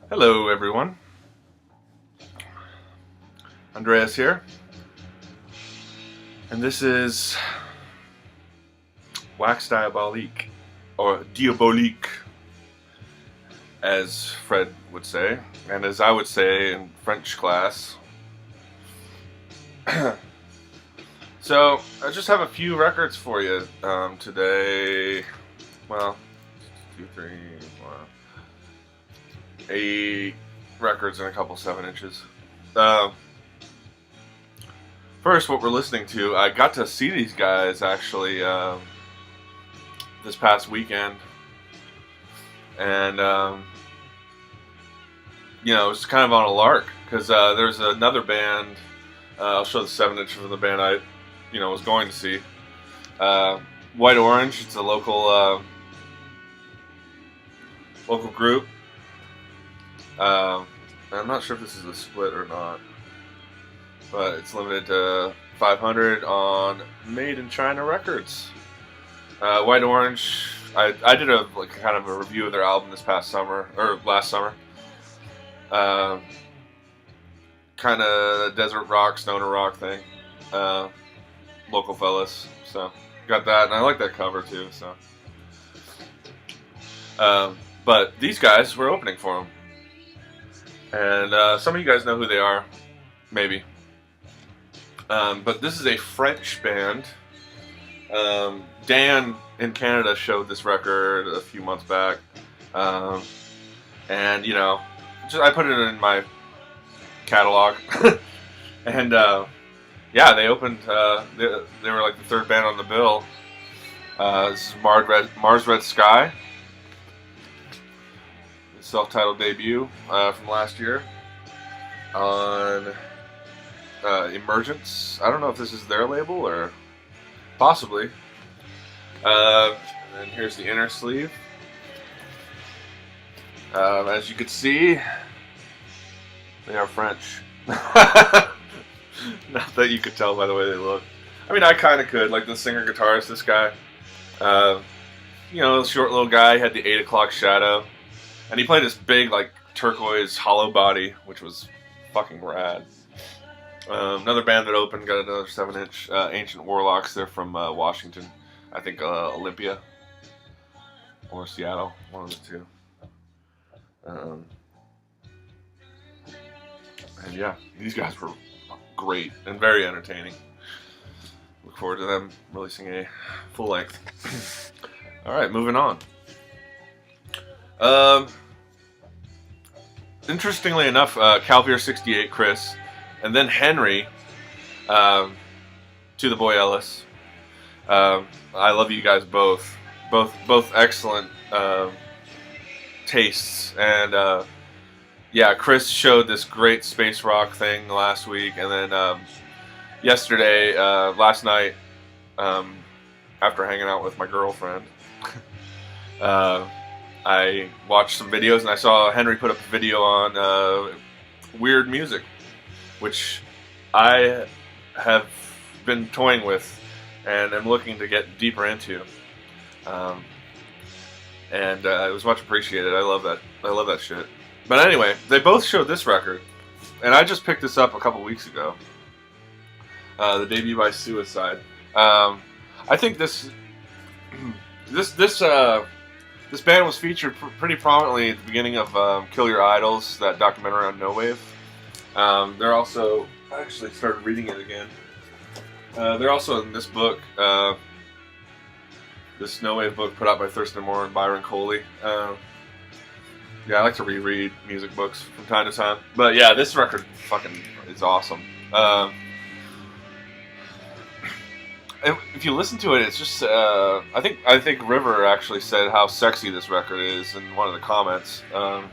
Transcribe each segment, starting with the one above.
Hello, everyone. Andreas here, and this is Wax Diabolique, or Diabolique, as Fred would say, and as I would say in French class. So, I just have a few records for you today. Well, 2, 3, 8 records and a couple 7-inches. First, what we're listening to, I got to see these guys actually this past weekend, and it's kind of on a lark because there's another band. I'll show the 7-inch of the band I, was going to see. White Orange. It's a local group. I'm not sure if this is a split or not, but it's limited to 500 on Made in China Records. White Orange. I did a kind of a review of their album this past summer or last summer. Kind of desert rock, stoner rock thing. Local fellas, so got that, and I like that cover too. So, but these guys were opening for them. And some of you guys know who they are, maybe. But this is a French band. Dan in Canada showed this record a few months back. And, I put it in my catalog. And, they opened, they were like the third band on the bill. This is Mars Red Sky. Self-titled debut from last year on Emergence. I don't know if this is their label or possibly. And then here's the inner sleeve. As you can see, they are French. Not that you could tell by the way they look. I mean, I kind of could. Like the singer-guitarist, this guy. Short little guy, had the 8 o'clock shadow. And he played this big, turquoise hollow body, which was fucking rad. Another band that opened got another 7-inch, Ancient Warlocks. They're from Washington. I think Olympia or Seattle, one of the two. And yeah, these guys were great and very entertaining. Look forward to them releasing a full length. All right, moving on. Interestingly enough, Calvier 68 Chris, and then Henry, to the boy Ellis. I love you guys both excellent tastes, and Chris showed this great space rock thing last week, and then last night, after hanging out with my girlfriend. I watched some videos, and I saw Henry put up a video on weird music, which I have been toying with and am looking to get deeper into. It was much appreciated. I love that shit. But anyway, they both showed this record, and I just picked this up a couple weeks ago. The debut by Suicide. I think this band was featured pretty prominently at the beginning of Kill Your Idols, that documentary on No Wave. They're also, I actually started reading it again. They're also in this book, this No Wave book put out by Thurston Moore and Byron Coley. I like to reread music books from time to time. But yeah, this record fucking is awesome. If you listen to it, it's just I think River actually said how sexy this record is in one of the comments. But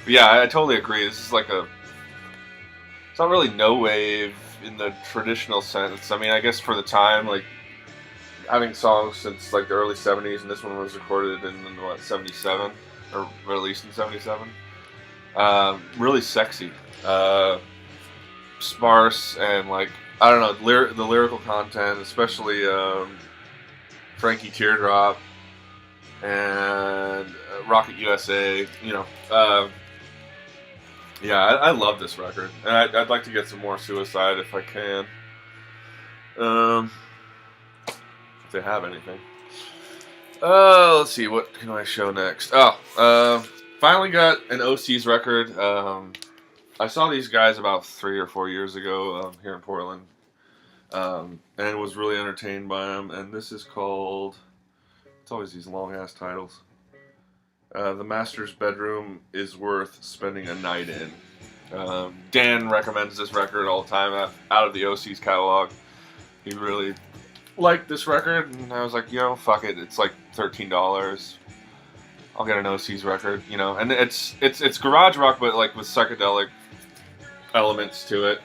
yeah, I totally agree. This is it's not really no wave in the traditional sense. I mean, I guess for the time, having songs since the early 70s, and this one was recorded in 77 or released in 77. Really sexy, sparse, and I don't know, the lyrical content, especially Frankie Teardrop and Rocket USA, Yeah, I love this record, and I'd like to get some more Suicide if I can. Um, if they have anything. Let's see, what can I show next? Oh, finally got an OC's record. I saw these guys about 3 or 4 years ago here in Portland, and was really entertained by them. And this is called. It's always these long ass titles. The Master's Bedroom is Worth Spending a Night in. Dan recommends this record all the time out of the OC's catalog. He really liked this record, and I was like, fuck it. It's like $13. I'll get an OC's record, and it's garage rock, but like with psychedelic elements to it.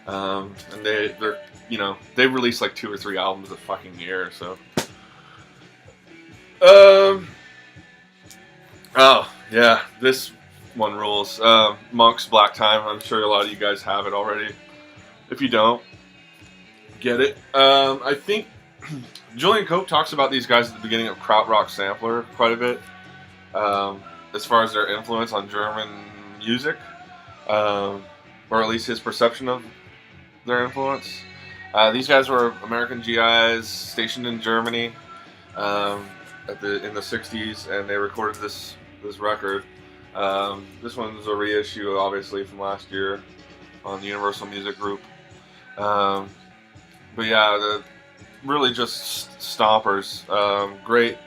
And they're they release like 2 or 3 albums a fucking year, so. Oh yeah, this one rules. Monk's Black Time. I'm sure a lot of you guys have it already. If you don't, get it. I think Julian Cope talks about these guys at the beginning of Krautrock Sampler quite a bit, as far as their influence on German music, or at least his perception of their influence. These guys were American GIs stationed in Germany in the 60s, and they recorded this record. This one's a reissue, obviously, from last year on the Universal Music Group. But yeah, really just stompers. Great,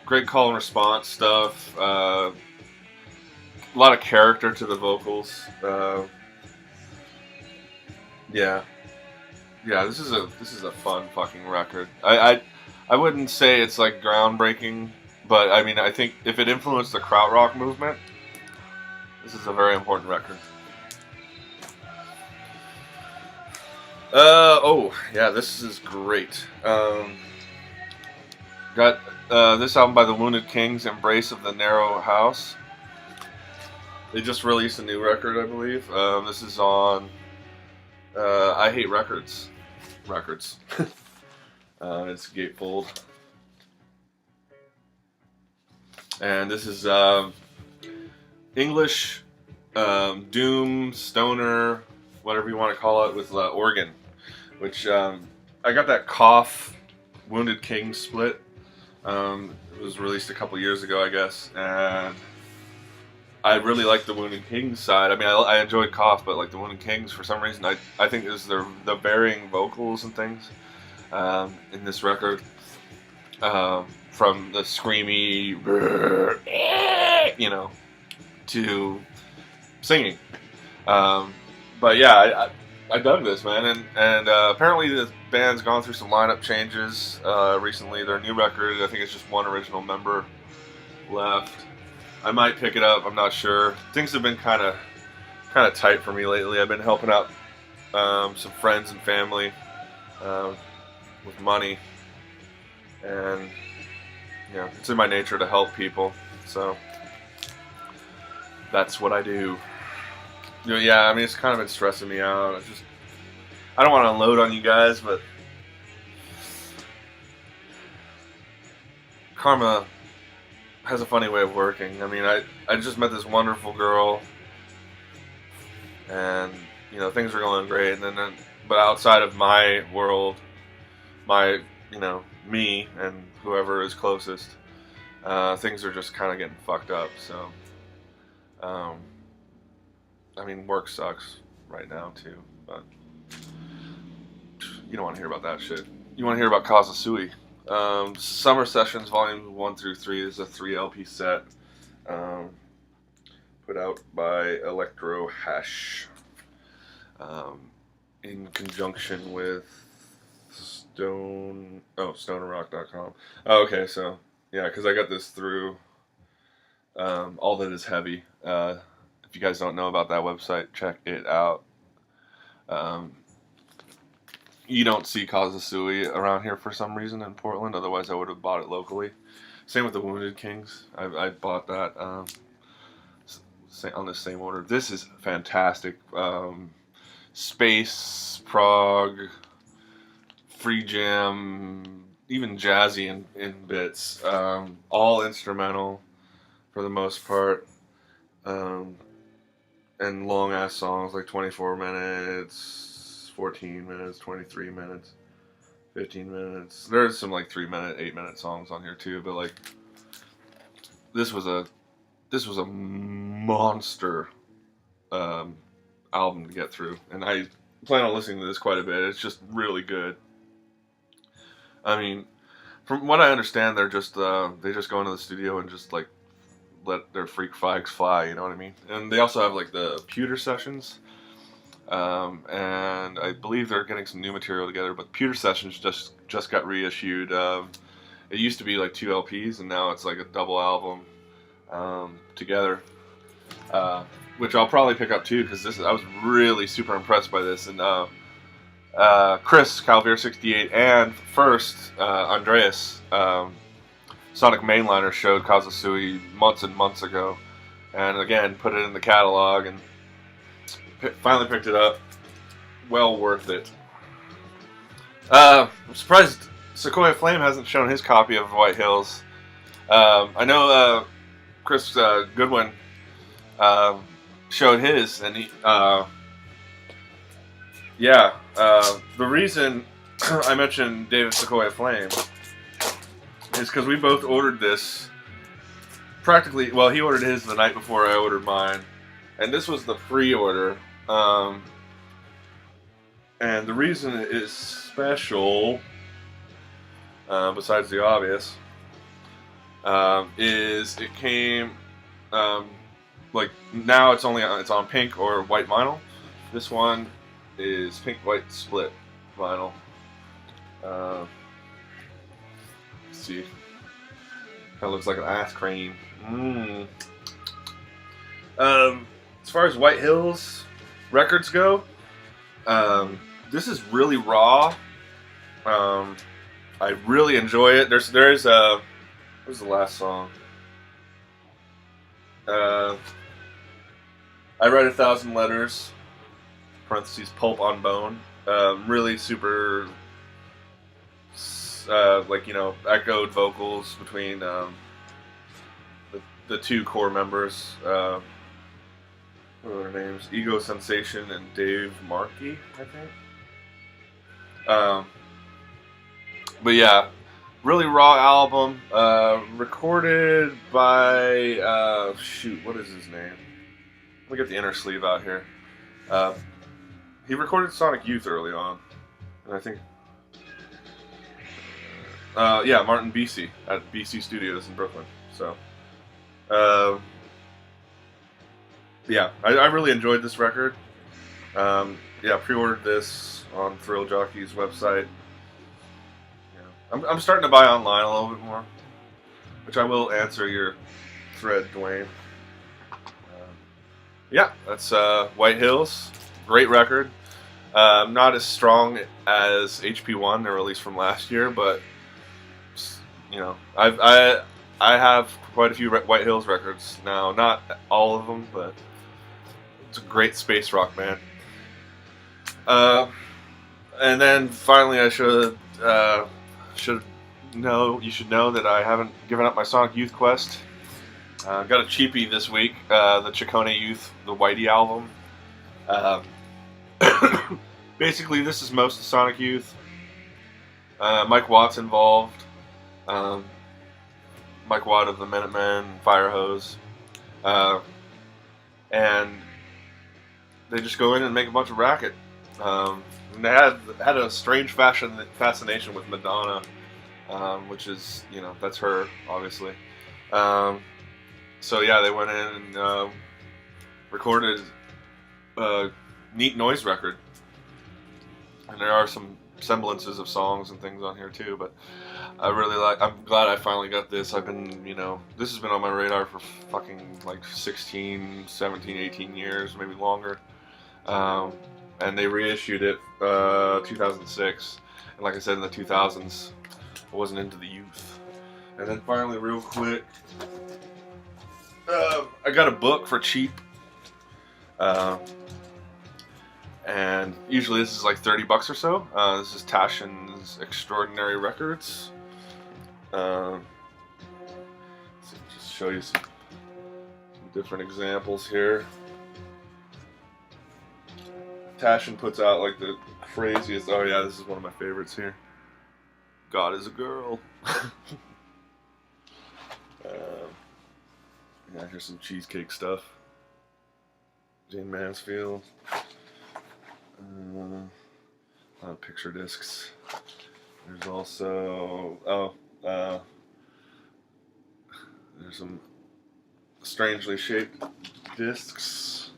great call and response stuff. A lot of character to the vocals. Yeah, this is a fun fucking record. I wouldn't say it's like groundbreaking, but I mean, I think if it influenced the krautrock movement, this is a very important record. Oh yeah, this is great. Got this album by the Wounded Kings, Embrace of the Narrow House. They just released a new record, I believe. This is on I Hate Records. It's gatefold. And this is English doom, stoner, whatever you want to call it, with organ. Which I got that Cough Wounded Kings split. It was released a couple years ago, I guess. And I really like the Wounded Kings side. I mean, I enjoyed Cough, but like the Wounded Kings, for some reason, I think it was the varying vocals and things in this record. From the screamy, to singing. But yeah, I dug this, man. And apparently the band's gone through some lineup changes recently. Their new record, I think it's just one original member left. I might pick it up. I'm not sure. Things have been kind of tight for me lately. I've been helping out some friends and family with money, and it's in my nature to help people. So that's what I do. Yeah, I mean, it's kind of been stressing me out. I don't want to unload on you guys, but karma has a funny way of working. I mean, I just met this wonderful girl, and things are going great, and then but outside of my world, my me and whoever is closest, things are just kind of getting fucked up. So I mean, work sucks right now too, but you don't want to hear about that shit. You want to hear about Kazasui. Summer Sessions Volumes 1 through 3 is a 3 LP set put out by Electro Hash in conjunction with stonerrock.com. Oh, okay, so yeah, because I got this through All That Is Heavy. If you guys don't know about that website, check it out. You don't see Kazasui around here for some reason in Portland. Otherwise, I would have bought it locally. Same with the Wounded Kings. I bought that on the same order. This is fantastic. Space, prog, free jam, even jazzy in bits. All instrumental. for the most part. And long ass songs like 24 minutes, 14 minutes, 23 minutes, 15 minutes. There's some like 3 minute, 8 minute songs on here too, but like this was a monster album to get through, and I plan on listening to this quite a bit. It's just really good. I mean, from what I understand, they just go into the studio and just like let their freak flags fly, you know what I mean? And they also have like the Pewter sessions, and I believe they're getting some new material together. But Pewter sessions just got reissued. It used to be like 2 LPs, and now it's like a double album together, which I'll probably pick up too, because I was really super impressed by this. And Chris Calvier68 and first Andreas. Sonic Mainliner showed Kazusui months and months ago, and again put it in the catalog, and finally picked it up. Well worth it. I'm surprised Sequoia Flame hasn't shown his copy of White Hills. I know Chris Goodwin showed his, and he the reason I mentioned David Sequoia Flame is because we both ordered this practically. Well, he ordered his the night before I ordered mine, and this was the pre-order. And the reason it is special, besides the obvious, is it came like now it's on pink or white vinyl. This one is pink white split vinyl. See, kind of looks like an ice cream. As far as White Hills records go, this is really raw. I really enjoy it. There's what was the last song? I Write 1,000 Letters. Parentheses Pulp on Bone. Really super. Like, you know, echoed vocals between the two core members. What are their names? Ego Sensation and Dave Markey, I think. But yeah, really raw album. Recorded by what is his name? Let me get the inner sleeve out here. He recorded Sonic Youth early on, and I think. Martin BC at BC Studios in Brooklyn. So, I really enjoyed this record. Pre-ordered this on Thrill Jockey's website. Yeah, I'm starting to buy online a little bit more, which I will answer your thread, Dwayne. That's White Hills. Great record. Not as strong as HP1, their release from last year, but you know, I have quite a few White Hills records now. Not all of them, but it's a great space rock band. And then finally, you should know that I haven't given up my Sonic Youth quest. Got a cheapie this week, the Chacone Youth, the Whitey album. Basically, this is most of Sonic Youth. Mike Watt's involved. Mike Watt of the Minutemen, Fire Hose. And they just go in and make a bunch of racket. And they had a strange fascination with Madonna, which is, you know, that's her, obviously. So yeah, they went in and recorded a neat noise record. And there are some semblances of songs and things on here too, but I'm glad I finally got this. I've been, you know, this has been on my radar for fucking like 16, 17, 18 years, maybe longer. And they reissued it 2006. And like I said, in the 2000s, I wasn't into the youth. And then finally, real quick, I got a book for cheap. And usually this is like $30 or so. This is Tashin's Extraordinary Records. Just show you some different examples here. Tashin puts out like the craziest. Oh yeah, this is one of my favorites here. God is a girl. Yeah, here's some cheesecake stuff. Jane Mansfield. Picture discs. There's also there's some strangely shaped discs.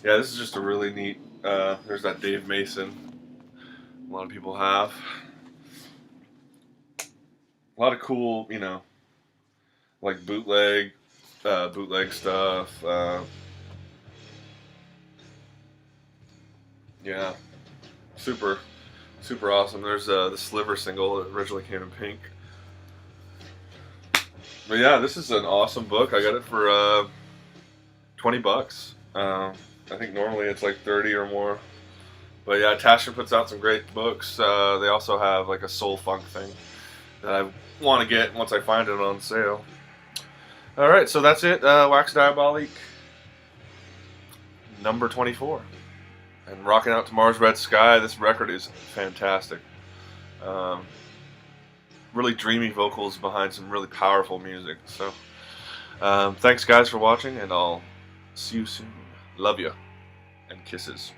Yeah, this is just a really neat. There's that Dave Mason. A lot of people have. A lot of cool, you know, like bootleg stuff. Yeah, super awesome. There's the Sliver single that originally came in pink. But yeah, this is an awesome book. I got it for $20. I think normally it's like 30 or more. But yeah, Tashin puts out some great books. They also have like a soul funk thing that I want to get once I find it on sale. Alright, so that's it. Wax Diabolique number 24. And Rocking Out to Mars Red Sky. This record is fantastic. Really dreamy vocals behind some really powerful music. So, thanks guys for watching, and I'll see you soon. Love you, and kisses.